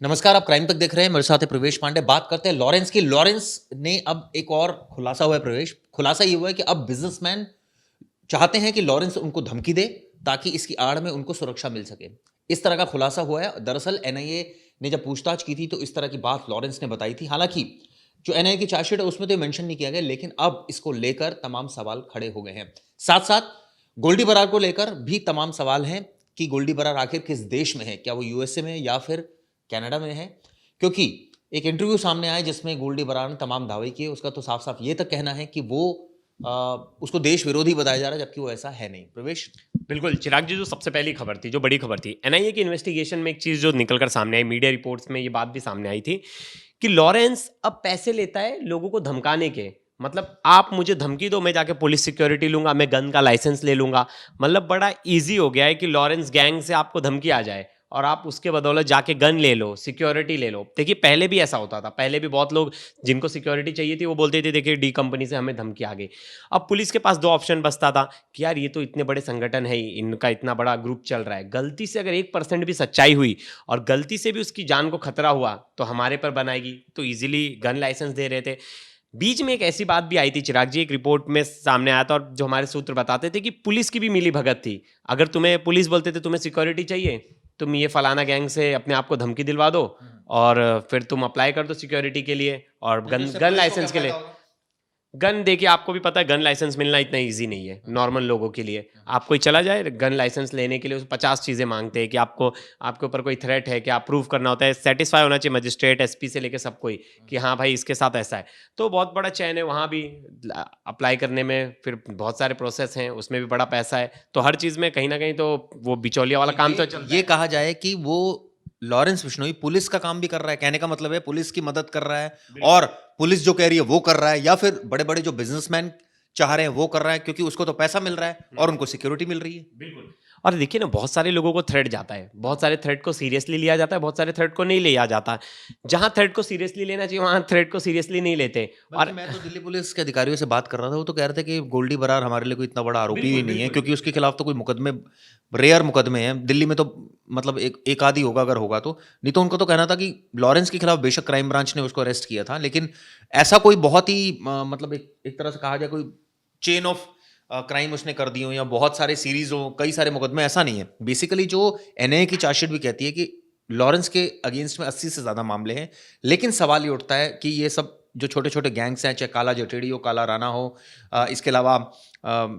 नमस्कार, आप क्राइम तक देख रहे हैं। मेरे साथ है प्रवेश पांडे। बात करते हैं लॉरेंस की। लॉरेंस ने अब एक और खुलासा हुआ है। प्रवेश, खुलासा ये हुआ है कि अब बिजनेसमैन चाहते हैं कि लॉरेंस उनको धमकी दे ताकि इसकी आड़ में उनको सुरक्षा मिल सके। इस तरह का खुलासा हुआ है। दरअसल एनआईए ने जब पूछताछ की थी तो इस तरह की बात लॉरेंस ने बताई थी। हालांकि जो एनआईए की चार्जशीट है उसमें तो मेंशन नहीं किया गया, लेकिन अब इसको लेकर तमाम सवाल खड़े हो गए हैं। साथ साथ गोल्डी बरार को लेकर भी तमाम सवाल हैं कि गोल्डी बरार आखिर किस देश में है, क्या वो यूएसए में है या फिर कनाडा में है। क्योंकि एक इंटरव्यू सामने आया जिसमें गोल्डी बरार ने तमाम दावे किए। उसका तो साफ साफ ये तक कहना है कि वो उसको देश विरोधी बताया जा रहा है, जबकि वो ऐसा है नहीं। प्रवेश, बिल्कुल चिराग जी, जो सबसे पहली खबर थी, जो बड़ी खबर थी, एनआईए की इन्वेस्टिगेशन में एक चीज जो निकलकर सामने आई, मीडिया रिपोर्ट्स में ये बात भी सामने आई थी कि लॉरेंस अब पैसे लेता है लोगों को धमकाने के। मतलब आप मुझे धमकी दो, मैं जाके पुलिस सिक्योरिटी लूंगा, मैं गन का लाइसेंस ले लूंगा। मतलब बड़ा इजी हो गया है कि लॉरेंस गैंग से आपको धमकी आ जाए और आप उसके बदौलत जाके गन ले लो, सिक्योरिटी ले लो। देखिए पहले भी ऐसा होता था, पहले भी बहुत लोग जिनको सिक्योरिटी चाहिए थी वो बोलते थे देखिए डी कंपनी से हमें धमकी आ गई। अब पुलिस के पास दो ऑप्शन बचता था कि यार ये तो इतने बड़े संगठन है, इनका इतना बड़ा ग्रुप चल रहा है, गलती से अगर 1% भी सच्चाई हुई और गलती से भी उसकी जान को खतरा हुआ तो हमारे पर बनाएगी। तो इजीली गन लाइसेंस दे रहे थे। बीच में एक ऐसी बात भी आई थी चिराग जी, एक रिपोर्ट में सामने आया था और जो हमारे सूत्र बताते थे कि पुलिस की भी मिली भगत थी। अगर तुम्हें पुलिस बोलते थे तुम्हें सिक्योरिटी चाहिए, तुम ये फलाना गैंग से अपने आप को धमकी दिलवा दो और फिर तुम अप्लाई कर दो सिक्योरिटी के लिए और नहीं तो गन इससे गन पुलिस को क्या लाइसेंस के फायदा लिए। होगा? गन देखिए आपको भी पता है गन लाइसेंस मिलना इतना इजी नहीं है नॉर्मल लोगों के लिए। आप कोई चला जाए गन लाइसेंस लेने के लिए 50 चीज़ें मांगते हैं कि आपको आपके ऊपर कोई थ्रेट है, कि आप प्रूव करना होता है, सेटिस्फाई होना चाहिए मजिस्ट्रेट एसपी से लेकर सब कोई कि हाँ भाई इसके साथ ऐसा है। तो बहुत बड़ा चैन है वहाँ भी अप्लाई करने में, फिर बहुत सारे प्रोसेस हैं, उसमें भी बड़ा पैसा है। तो हर चीज़ में कहीं ना कहीं तो वो बिचौलिया वाला तो काम तो चलता ये है। कहा जाए कि वो लॉरेंस बिश्नोई पुलिस का काम भी कर रहा है। कहने का मतलब है पुलिस की मदद कर रहा है, और पुलिस जो कह रही है वो कर रहा है, या फिर बड़े बड़े जो बिजनेसमैन चाह रहे हैं वो कर रहा है, क्योंकि उसको तो पैसा मिल रहा है और उनको सिक्योरिटी मिल रही है। बिल्कुल। और देखिए ना बहुत सारे लोगों को थ्रेट जाता है, बहुत सारे थ्रेट को सीरियसली लिया जाता है, बहुत सारे थ्रेट को नहीं लिया जाता। जहां थ्रेट को सीरियसली लेना चाहिए वहां थ्रेट को सीरियसली नहीं लेते। बल्कि और मैं तो दिल्ली पुलिस के अधिकारियों से बात कर रहा था, वो तो कह रहे थे कि गोल्डी बरार हमारे लिए कोई इतना बड़ा आरोपी ही बिल्कुल नहीं है, बिल्कुल। क्योंकि उसके खिलाफ तो कोई मुकदमे, रेयर मुकदमे हैं दिल्ली में तो। मतलब एक आदि होगा अगर होगा तो। नहीं तो उनका तो कहना था कि लॉरेंस के खिलाफ बेशक क्राइम ब्रांच ने उसको अरेस्ट किया था, लेकिन ऐसा कोई बहुत ही मतलब एक तरह से कहा जाए कोई चेन ऑफ क्राइम उसने कर दी हो, या बहुत सारे सीरीज हो, कई सारे मुकदमे, ऐसा नहीं है। बेसिकली जो एनआईए की चार्जशीट भी कहती है कि लॉरेंस के अगेंस्ट में 80 से ज्यादा मामले हैं। लेकिन सवाल ये उठता है कि ये सब जो छोटे छोटे गैंग्स हैं, चाहे काला जटेड़ी हो, काला राणा हो, इसके अलावा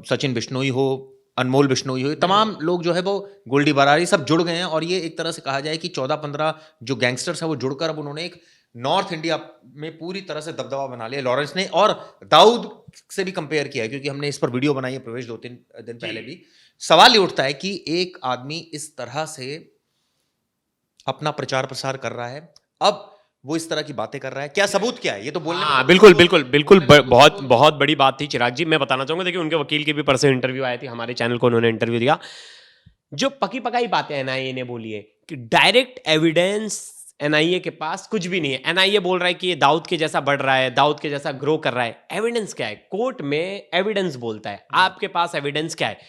सचिन बिश्नोई हो, अनमोल बिश्नोई हो, ये तमाम लोग जो है वो गोल्डी बरार, ये सब जुड़ गए हैं। और ये एक तरह से कहा जाए कि 14-15 जो गैंगस्टर्स हैं वो जुड़कर अब उन्होंने एक नॉर्थ इंडिया में पूरी तरह से दबदबा बना लिया लॉरेंस ने। और दाऊद से भी कंपेयर किया है, क्योंकि हमने इस पर वीडियो बनाई है प्रवेश 2-3 दिन पहले भी। सवाल ये उठता है कि एक आदमी इस तरह से अपना प्रचार प्रसार कर रहा है, अब वो इस तरह की बातें कर रहा है, क्या सबूत क्या है? ये तो बोलने में हाँ तो कुछ बिल्कुल और बिल्कुल बोलते बिल्कुल, बोलने में तो कुछ और बहुत बोलते हैं। बहुत बड़ी बात थी चिराग जी। मैं बताना चाहूंगा, देखिए उनके वकील की भी परसों इंटरव्यू आई थी हमारे चैनल को, उन्होंने इंटरव्यू दिया। जो पकी पकाई बातें एनआईए ने बोली है कि डायरेक्ट एविडेंस एनआईए के पास कुछ भी नहीं है। एनआईए बोल रहा है कि ये दाऊद के जैसा बढ़ रहा है, दाऊद के जैसा ग्रो कर रहा है। एविडेंस क्या है? कोर्ट में एविडेंस बोलता है, आपके पास एविडेंस क्या है?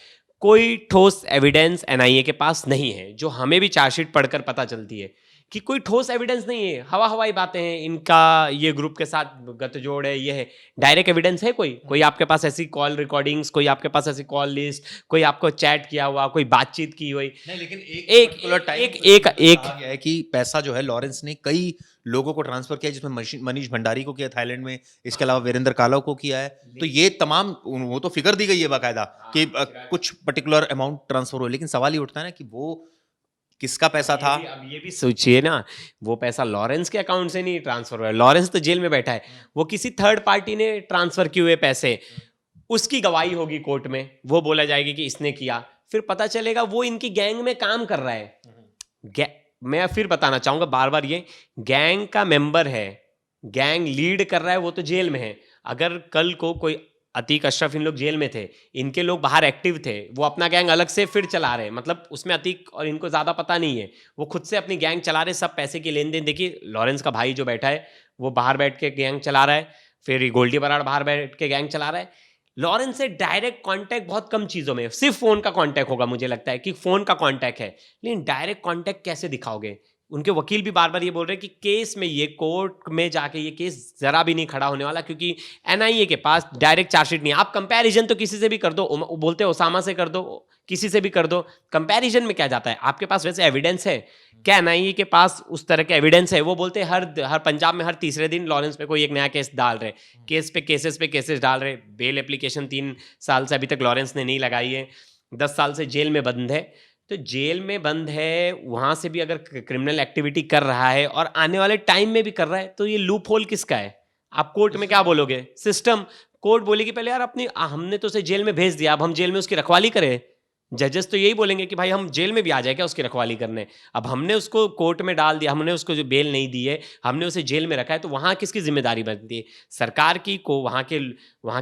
कोई ठोस एविडेंस एनआईए के पास नहीं है, जो हमें भी चार्जशीट पढ़कर पता चलती है कि कोई ठोस एविडेंस नहीं है। हवा हवाई बातें हैं, इनका ये ग्रुप के साथ गठजोड़ है, ये है। डायरेक्ट एविडेंस है कोई आपके पास ऐसी कॉल रिकॉर्डिंग्स, कोई आपके पास ऐसी कॉल लिस्ट, कोई आपको चैट किया हुआ, कोई बातचीत की हुई? नहीं, लेकिन एक एक पर्टिकुलर टाइम एक एक एक कहा गया है कि पैसा जो है लॉरेंस ने कई लोगों को ट्रांसफर किया, जिसमें मनीष भंडारी को किया थाईलैंड में, इसके अलावा वीरेंद्र कालव को किया है। तो ये तमाम वो तो फिगर दी गई है बाकायदा कि कुछ पर्टिकुलर अमाउंट ट्रांसफर हो। लेकिन सवाल ये उठता है ना कि वो किसका पैसा था। अब ये भी सोचिए ना, वो पैसा लॉरेंस के अकाउंट से नहीं ट्रांसफर हुआ है, लॉरेंस तो जेल में बैठा है। वो किसी थर्ड पार्टी ने ट्रांसफर किए हुए पैसे, उसकी गवाही होगी कोर्ट में, वो बोला जाएगी कि इसने किया। फिर पता चलेगा वो इनकी गैंग में काम कर रहा है। मैं फिर बताना चाहूंगा बार बार, ये गैंग का मेंबर है, गैंग लीड कर रहा है, वो तो जेल में है। अगर कल को कोई अतीक अशरफ, इन लोग जेल में थे, इनके लोग बाहर एक्टिव थे, वो अपना गैंग अलग से फिर चला रहे हैं, मतलब उसमें अतीक और इनको ज़्यादा पता नहीं है, वो खुद से अपनी गैंग चला रहे, सब पैसे की लेन देन। देखिए लॉरेंस का भाई जो बैठा है वो बाहर बैठ के गैंग चला रहा है, फिर गोल्डी बराड़ बाहर बैठ के गैंग चला रहा है। लॉरेंस से डायरेक्ट कांटेक्ट बहुत कम चीज़ों में, सिर्फ फ़ोन का कांटेक्ट होगा, मुझे लगता है कि फ़ोन का कांटेक्ट है, लेकिन डायरेक्ट कांटेक्ट कैसे दिखाओगे? उनके वकील भी बार बार ये बोल रहे हैं कि केस में ये कोर्ट में जाके ये केस जरा भी नहीं खड़ा होने वाला, क्योंकि एनआईए के पास डायरेक्ट चार्जशीट नहीं है। आप कंपैरिजन तो किसी से भी कर दो, बोलते हैं ओसामा से कर दो, किसी से भी कर दो, कंपैरिजन में क्या जाता है? आपके पास वैसे एविडेंस है क्या? एनआईए के पास उस तरह के एविडेंस है? वो बोलते हैं हर पंजाब में हर तीसरे दिन लॉरेंस पे कोई एक नया केस डाल रहे, केस पे केसेस डाल रहे। बेल एप्लीकेशन 3 साल से अभी तक लॉरेंस ने नहीं लगाई है, 10 साल से जेल में बंद है। तो जेल में बंद है, वहां से भी अगर क्रिमिनल एक्टिविटी कर रहा है और आने वाले टाइम में भी कर रहा है, तो ये लूप होल किसका है? आप कोर्ट में क्या बोलोगे? सिस्टम, कोर्ट बोलेगी पहले यार अपनी, हमने तो उसे जेल में भेज दिया, अब हम जेल में उसकी रखवाली करें। जजेस तो यही बोलेंगे कि भाई हम जेल में भी आ जाए क्या उसकी रखवाली करने? अब हमने उसको कोर्ट में डाल दिया, हमने उसको जो बेल नहीं दी है, हमने उसे जेल में रखा है, तो वहाँ किसकी जिम्मेदारी बनती है? सरकार की, को वहाँ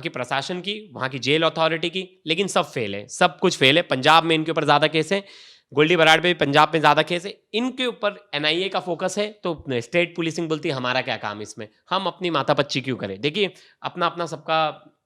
के प्रशासन की, वहाँ की जेल अथॉरिटी की। लेकिन सब फेल है, सब कुछ फेल है। पंजाब में इनके ऊपर ज़्यादा केस है, गोल्डी बराड़ पे भी पंजाब में ज़्यादा केस है, इनके ऊपर एनआईए का फोकस है। तो स्टेट पुलिसिंग बोलती है हमारा क्या काम इसमें, हम अपनी माथापच्ची क्यों करें? देखिए अपना अपना सबका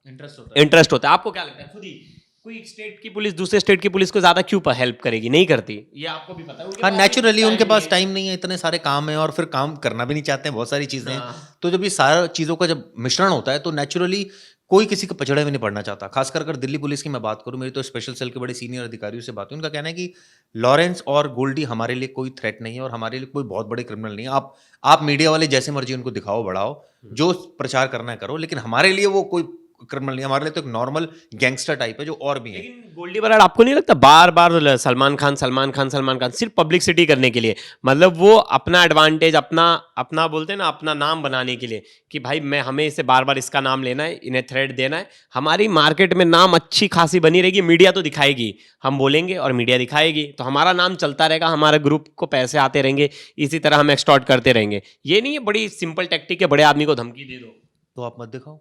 इंटरेस्ट होता है। आपको क्या लगता है, खुद ही कोई स्टेट की पुलिस दूसरे स्टेट की पुलिस को ज्यादा क्यों हेल्प करेगी? नहीं करती, ये आपको भी पता है। हाँ, नेचुरली उनके पास टाइम नहीं है, इतने सारे काम है और फिर काम करना भी नहीं चाहते हैं, बहुत सारी चीजें हैं। हाँ। तो जब ये सारा चीजों का जब मिश्रण होता है तो नेचुरली कोई किसी के पचड़े में नहीं पड़ना चाहता। खासकर अगर दिल्ली पुलिस की मैं बात करूं, मेरी तो स्पेशल सेल के बड़े सीनियर अधिकारियों से बात हुई, उनका कहना है कि लॉरेंस और गोल्डी हमारे लिए कोई थ्रेट नहीं है और हमारे लिए कोई बहुत बड़े क्रिमिनल नहीं है। आप मीडिया वाले जैसे मर्जी उनको दिखाओ बढ़ाओ, जो प्रचार करना है करो, लेकिन हमारे लिए वो कोई क्रिमिनल नहीं, हमारे लिए तो एक नॉर्मल गैंगस्टर टाइप है जो और भी है। लेकिन गोल्डी बराड़ आपको नहीं लगता बार बार सलमान खान सिर्फ पब्लिसिटी करने के लिए, मतलब वो अपना एडवांटेज, अपना बोलते हैं ना, अपना नाम बनाने के लिए कि भाई हमें इसे बार बार इसका नाम लेना है, इन्हें थ्रेड देना है, हमारी मार्केट में नाम अच्छी खासी बनी रहेगी, मीडिया तो दिखाएगी, हम बोलेंगे और मीडिया दिखाएगी, तो हमारा नाम चलता रहेगा, हमारे ग्रुप को पैसे आते रहेंगे, इसी तरह हम एक्सटॉर्ट करते रहेंगे। ये नहीं है बड़ी सिंपल टेक्टिक है, बड़े आदमी को धमकी दे दो। तो आप मत दिखाओ,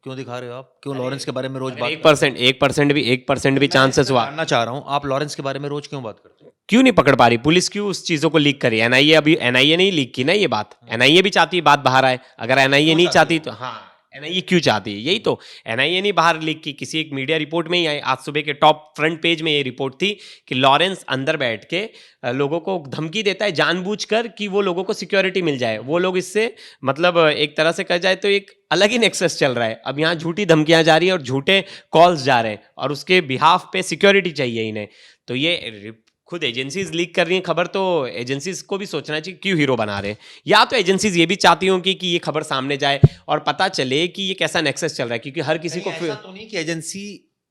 क्यों दिखा रहे हो? आप क्यों लॉरेंस के बारे में रोज बात? 1% भी चांसेस हुआ। जानना चाह रहा हूं, आप लॉरेंस के बारे में रोज क्यों बात करते हो? क्यों नहीं पकड़ पा रही पुलिस? क्यों उस चीजों को लीक करी? एनआईए, अभी एनआईए नहीं लीक की ना ये बात, एनआईए भी चाहती है बात बाहर आए। अगर एनआईए नहीं चाहती तो, हाँ, एनआईए क्यों चाहती है? यही तो, एनआईए नहीं बाहर लीक की, किसी एक मीडिया रिपोर्ट में ही आई, आज सुबह के टॉप फ्रंट पेज में ये रिपोर्ट थी कि लॉरेंस अंदर बैठ के लोगों को धमकी देता है जानबूझकर कि वो लोगों को सिक्योरिटी मिल जाए, वो लोग इससे, मतलब एक तरह से कहा जाए तो एक अलग ही नेक्सस चल रहा है। अब यहाँ झूठी धमकियां जा रही है और झूठे कॉल्स जा रहे हैं और उसके बिहाफ पे सिक्योरिटी चाहिए इन्हें। तो ये खुद एजेंसीज लीक कर रही हैं खबर, तो एजेंसीज को भी सोचना चाहिए क्यों हीरो बना रहे हैं। या तो एजेंसीज ये भी चाहती होंगी कि ये खबर सामने जाए और पता चले कि ये कैसा नेक्सस चल रहा है, क्योंकि हर किसी को ऐसा तो नहीं कि एजेंसी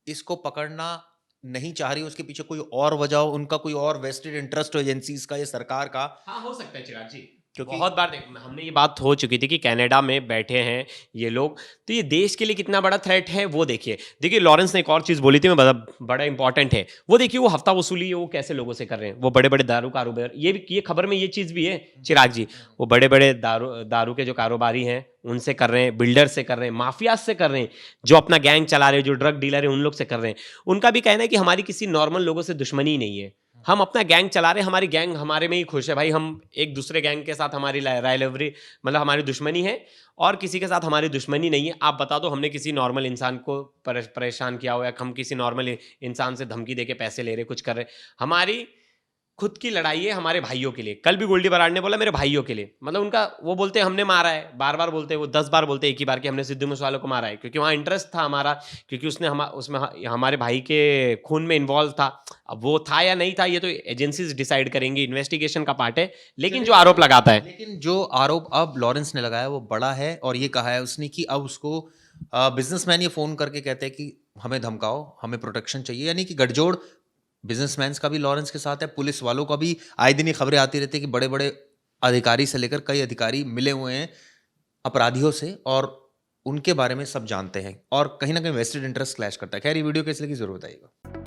इसको पकड़ना नहीं चाह रही, उसके पीछे कोई और वजह हो, उनका कोई और वेस्टेड इंटरेस्ट हो एजेंसीज का या सरकार का। हाँ, हो सकता है चिराग जी, क्योंकि बहुत बार हमने ये बात हो चुकी थी कि कनाडा में बैठे हैं ये लोग, तो ये देश के लिए कितना बड़ा थ्रेट है वो देखिए। देखिए लॉरेंस ने एक और चीज़ बोली थी, मैं बड़ा इंपॉर्टेंट है वो, देखिए वो हफ्ता वसूली है वो कैसे लोगों से कर रहे हैं, वो बड़े बड़े दारू कारोबार, ये खबर में ये चीज़ भी है चिराग जी, वो बड़े बड़े दारू के जो कारोबारी हैं उनसे कर रहे हैं, बिल्डर से कर रहे हैं, माफियाज से कर रहे हैं, जो अपना गैंग चला रहे हैं, जो ड्रग डीलर है उन लोग से कर रहे हैं। उनका भी कहना है कि हमारी किसी नॉर्मल लोगों से दुश्मनी ही नहीं है, हम अपना गैंग चला रहे हैं, हमारी गैंग हमारे में ही खुश है भाई, हम एक दूसरे गैंग के साथ हमारी राइवलरी, मतलब हमारी दुश्मनी है और किसी के साथ हमारी दुश्मनी नहीं है। आप बता दो हमने किसी नॉर्मल इंसान को परेशान किया हो, या हम किसी नॉर्मल इंसान से धमकी देके पैसे ले रहे, कुछ कर रहे? हमारी खुद की लड़ाई है हमारे भाइयों के लिए। कल भी गोल्डी बराड़ ने बोला मेरे भाइयों के लिए, मतलब उनका, वो बोलते हैं हमने मारा है, बार बार बोलते हैं वो, 10 बार बोलते हैं एक ही बार कि हमने सिद्धू मूसेवाला को मारा है, क्योंकि वहाँ इंटरेस्ट था हमारा, क्योंकि उसने उसमें हमारे भाई के खून में इन्वॉल्व था। अब वो था या नहीं था ये तो एजेंसीज डिसाइड करेंगी, इन्वेस्टिगेशन का पार्ट है, लेकिन जो आरोप लगाता है, लेकिन जो आरोप अब लॉरेंस ने लगाया वो बड़ा है, और ये कहा है उसने कि अब उसको बिजनेसमैन ये फोन करके कहते हैं कि हमें धमकाओ, हमें प्रोटेक्शन चाहिए, यानी कि गठजोड़ बिजनेसमैन का भी लॉरेंस के साथ है, पुलिस वालों का भी। आए दिन ये खबरें आती रहती है कि बड़े बड़े अधिकारी से लेकर कई अधिकारी मिले हुए हैं अपराधियों से और उनके बारे में सब जानते हैं, और कहीं ना कहीं वेस्टेड इंटरेस्ट क्लैश करता है। खैर ये वीडियो कैसे लगी जरूर बताइएगा।